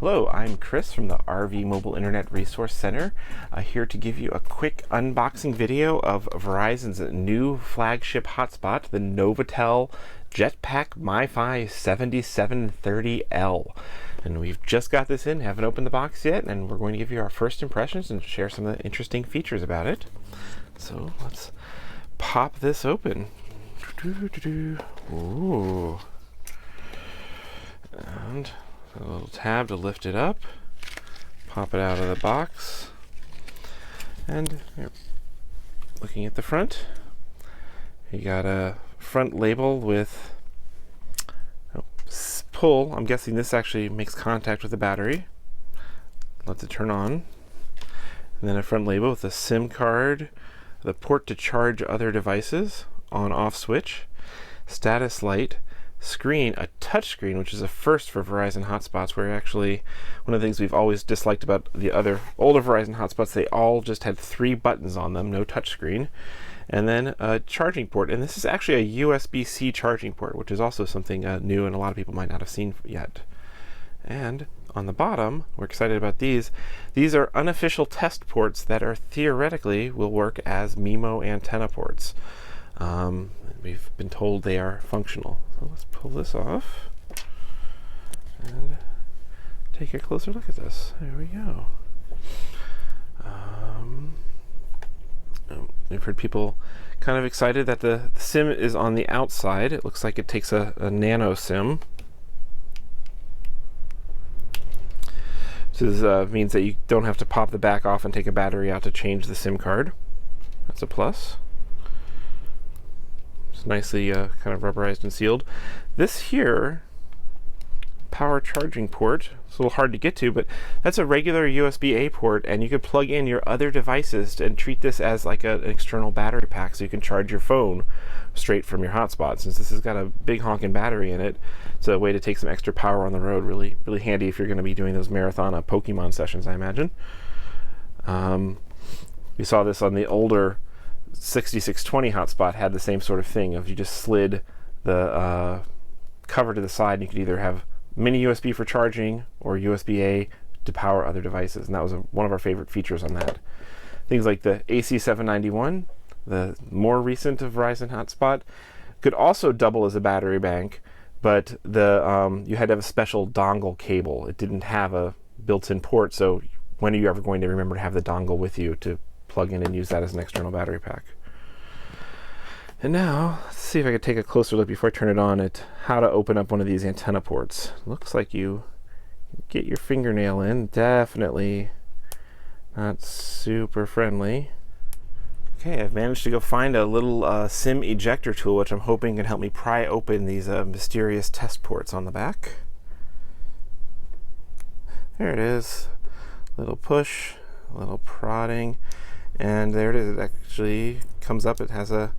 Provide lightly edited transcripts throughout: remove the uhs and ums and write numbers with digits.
Hello, I'm Chris from the RV Mobile Internet Resource Center, here to give you a quick unboxing video of Verizon's new flagship hotspot, the Novatel JetPack MiFi 7730L. And we've just got this in, haven't opened the box yet, and we're going to give you our first impressions and share some of the interesting features about it. So let's pop this open. Ooh. And a little tab to lift it up, pop it out of the box, and here, looking at the front, you got a front label with pull. I'm guessing this actually makes contact with the battery, lets it turn on, and then a front label with a SIM card, the port to charge other devices, on-off switch, status light, screen, a touch screen, which is a first for Verizon hotspots, where actually one of the things we've always disliked about the other older Verizon hotspots, they all just had 3 buttons on them, no touch screen, and then a charging port. And this is actually a USB-C charging port, which is also something new and a lot of people might not have seen yet. And on the bottom, we're excited about these. These are unofficial test ports that are theoretically will work as MIMO antenna ports. We've been told they are functional. So let's pull this off and take a closer look at this. There we go. We've heard people kind of excited that the SIM is on the outside. It looks like it takes a nano SIM. So this means that you don't have to pop the back off and take a battery out to change the SIM card. That's a plus. Nicely kind of rubberized and sealed. This here, power charging port, it's a little hard to get to, but that's a regular USB-A port, and you could plug in your other devices and treat this as like an external battery pack, so you can charge your phone straight from your hotspot. Since this has got a big honking battery in it, it's a way to take some extra power on the road. Really handy if you're going to be doing those marathon Pokemon sessions, I imagine. We saw this on the older 6620 hotspot, had the same sort of thing of you just slid the cover to the side, and you could either have mini USB for charging or USB-A to power other devices, and that was one of our favorite features on that. Things like the AC791, the more recent Verizon hotspot, could also double as a battery bank, but the you had to have a special dongle cable. It didn't have a built-in port, so when are you ever going to remember to have the dongle with you to plug in and use that as an external battery pack? And now, let's see if I could take a closer look before I turn it on at how to open up one of these antenna ports. Looks like you get your fingernail in. Definitely not super friendly. Okay, I've managed to go find a little SIM ejector tool, which I'm hoping can help me pry open these mysterious test ports on the back. There it is. Little push, a little prodding, and there it is. It actually comes up. It has a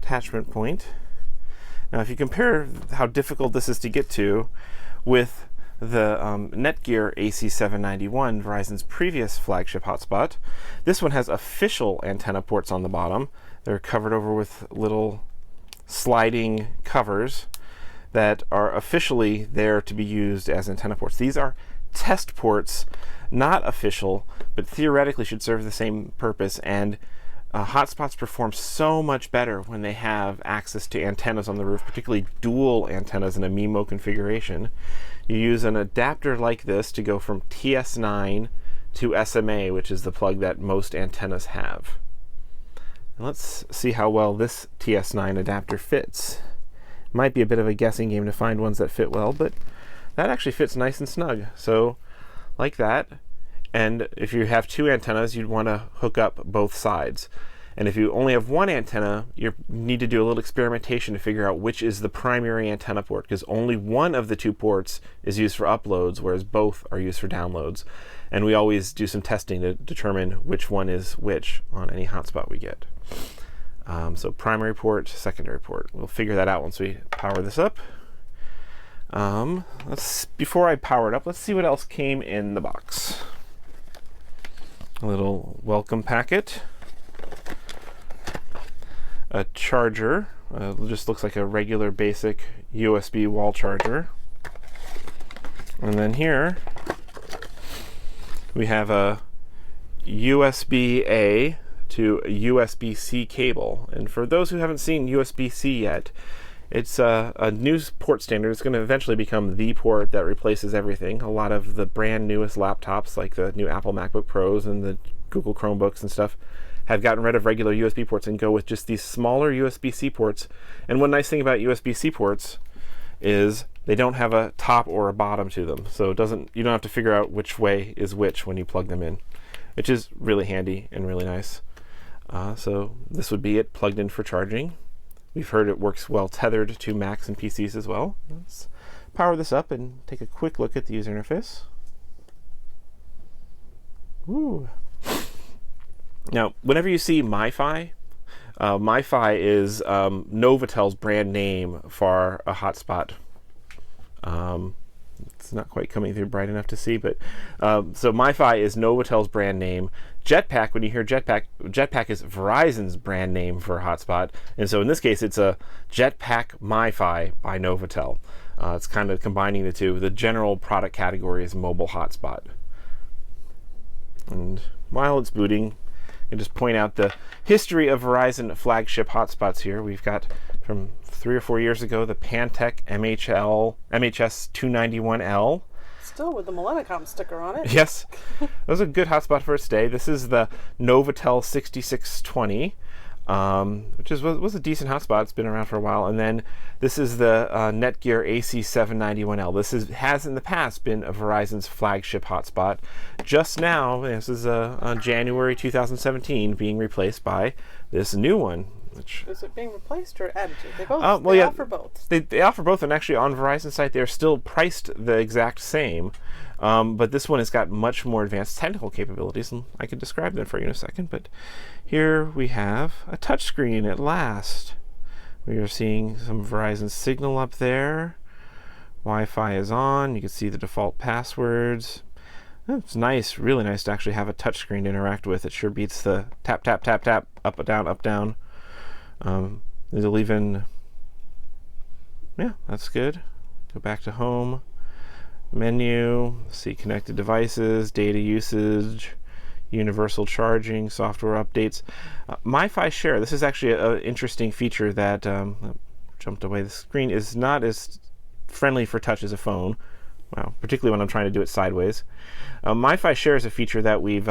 attachment point. Now if you compare how difficult this is to get to with the Netgear AC791, Verizon's previous flagship hotspot, this one has official antenna ports on the bottom. They're covered over with little sliding covers that are officially there to be used as antenna ports. These are test ports, not official, but theoretically should serve the same purpose, and hotspots perform so much better when they have access to antennas on the roof, particularly dual antennas in a MIMO configuration. You use an adapter like this to go from TS9 to SMA, which is the plug that most antennas have. And let's see how well this TS9 adapter fits. Might be a bit of a guessing game to find ones that fit well, but that actually fits nice and snug. So like that. And if you have 2 antennas, you'd want to hook up both sides. And if you only have one antenna, you need to do a little experimentation to figure out which is the primary antenna port, because only one of the 2 ports is used for uploads, whereas both are used for downloads. And we always do some testing to determine which one is which on any hotspot we get. So primary port, secondary port. We'll figure that out once we power this up. Before I power it up, let's see what else came in the box. A little welcome packet. A charger. Just looks like a regular basic USB wall charger. And then here we have a USB-A to USB-C cable. And for those who haven't seen USB-C yet, it's a new port standard. It's going to eventually become the port that replaces everything. A lot of the brand newest laptops, like the new Apple MacBook Pros and the Google Chromebooks and stuff, have gotten rid of regular USB ports and go with just these smaller USB-C ports. And one nice thing about USB-C ports is they don't have a top or a bottom to them. So you don't have to figure out which way is which when you plug them in, which is really handy and really nice. So this would be it plugged in for charging. We've heard it works well tethered to Macs and PCs as well. Let's power this up and take a quick look at the user interface. Ooh. Now, whenever you see MiFi, MiFi is Novatel's brand name for a hotspot. It's not quite coming through bright enough to see, but so MiFi is Novatel's brand name. JetPack, when you hear JetPack, JetPack is Verizon's brand name for a hotspot. And so in this case, it's a JetPack MiFi by Novatel. It's kind of combining the two. The general product category is mobile hotspot. And while it's booting, I can just point out the history of Verizon flagship hotspots here. We've got from 3 or 4 years ago the Pantech MHS 291L. Still with the Millennicom sticker on it. Yes, that was a good hotspot for its day. This is the Novatel 7620, which was a decent hotspot. It's been around for a while. And then this is the Netgear AC791L. This has in the past been a Verizon's flagship hotspot. Just now, this is on January 2017, being replaced by this new one. Is it being replaced or added to? They both offer both. They offer both, and actually on Verizon's site they're still priced the exact same. But this one has got much more advanced technical capabilities, and I can describe them for you in a second. But here we have a touchscreen at last. We are seeing some Verizon signal up there. Wi-Fi is on. You can see the default passwords. It's nice, really nice to actually have a touchscreen to interact with. It sure beats the tap, tap, tap, tap, up, down, up, down. It'll even, yeah, that's good. Go back to home, menu, see connected devices, data usage, universal charging, software updates. MiFi Share, this is actually an interesting feature that jumped away. The screen is not as friendly for touch as a phone. Wow, particularly when I'm trying to do it sideways. MiFi Share is a feature that we've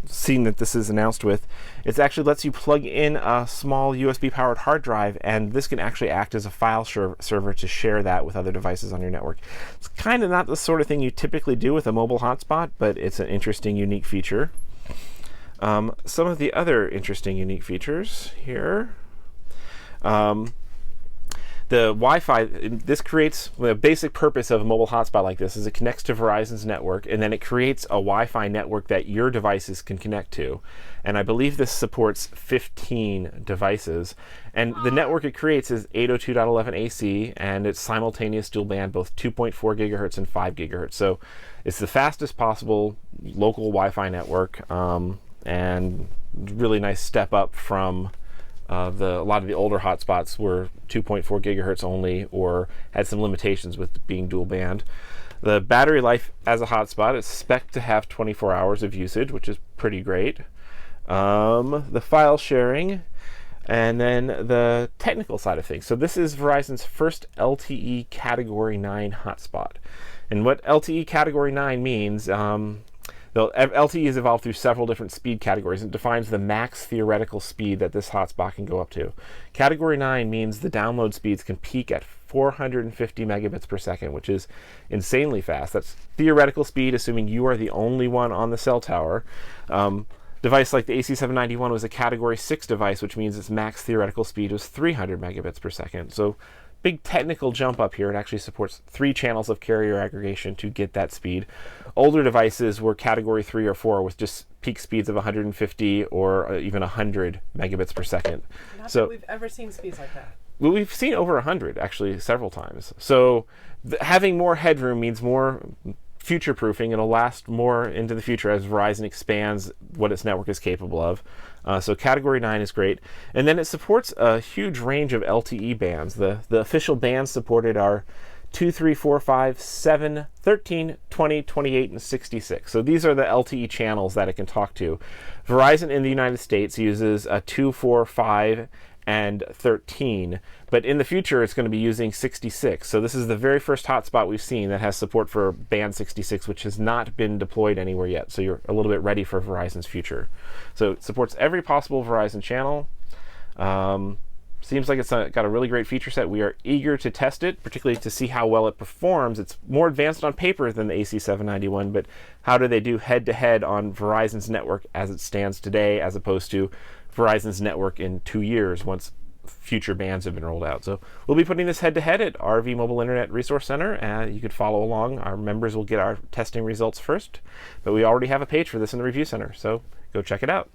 seen that this is announced with. It actually lets you plug in a small USB-powered hard drive, and this can actually act as a file server to share that with other devices on your network. It's kind of not the sort of thing you typically do with a mobile hotspot, but it's an interesting, unique feature. Some of the other interesting, unique features here. The Wi-Fi, this creates the basic purpose of a mobile hotspot like this is it connects to Verizon's network, and then it creates a Wi-Fi network that your devices can connect to. And I believe this supports 15 devices. And the network it creates is 802.11 AC, and it's simultaneous dual band, both 2.4 gigahertz and 5 gigahertz. So it's the fastest possible local Wi-Fi network, and really nice step up from a lot of the older hotspots were 2.4 gigahertz only, or had some limitations with being dual band. The battery life as a hotspot is spec'd to have 24 hours of usage, which is pretty great. The file sharing, and then the technical side of things. So this is Verizon's first LTE Category 9 hotspot. And what LTE Category 9 means, LTE has evolved through several different speed categories. It defines the max theoretical speed that this hotspot can go up to. Category 9 means the download speeds can peak at 450 megabits per second, which is insanely fast. That's theoretical speed, assuming you are the only one on the cell tower. Device like the AC791 was a Category 6 device, which means its max theoretical speed was 300 megabits per second. So big technical jump up here. It actually supports 3 channels of carrier aggregation to get that speed. Older devices were Category 3 or 4 with just peak speeds of 150 or even 100 megabits per second. Not that we've ever seen speeds like that. Well, we've seen over 100 actually several times. So having more headroom means more future-proofing. It'll last more into the future as Verizon expands what its network is capable of. So Category 9 is great. And then it supports a huge range of LTE bands. The official bands supported are 2, 3, 4, 5, 7, 13, 20, 28, and 66. So these are the LTE channels that it can talk to. Verizon in the United States uses a 2, 4, 5, and 13, but in the future it's going to be using 66. So this is the very first hotspot we've seen that has support for band 66, which has not been deployed anywhere yet. So you're a little bit ready for Verizon's future. So it supports every possible Verizon channel. Seems like it's got a really great feature set. We are eager to test it, particularly to see how well it performs. It's more advanced on paper than the AC791, but how do they do head-to-head on Verizon's network as it stands today, as opposed to Verizon's network in 2 years once future bands have been rolled out? So we'll be putting this head-to-head at RV Mobile Internet Resource Center. You could follow along. Our members will get our testing results first, but we already have a page for this in the Review Center, so go check it out.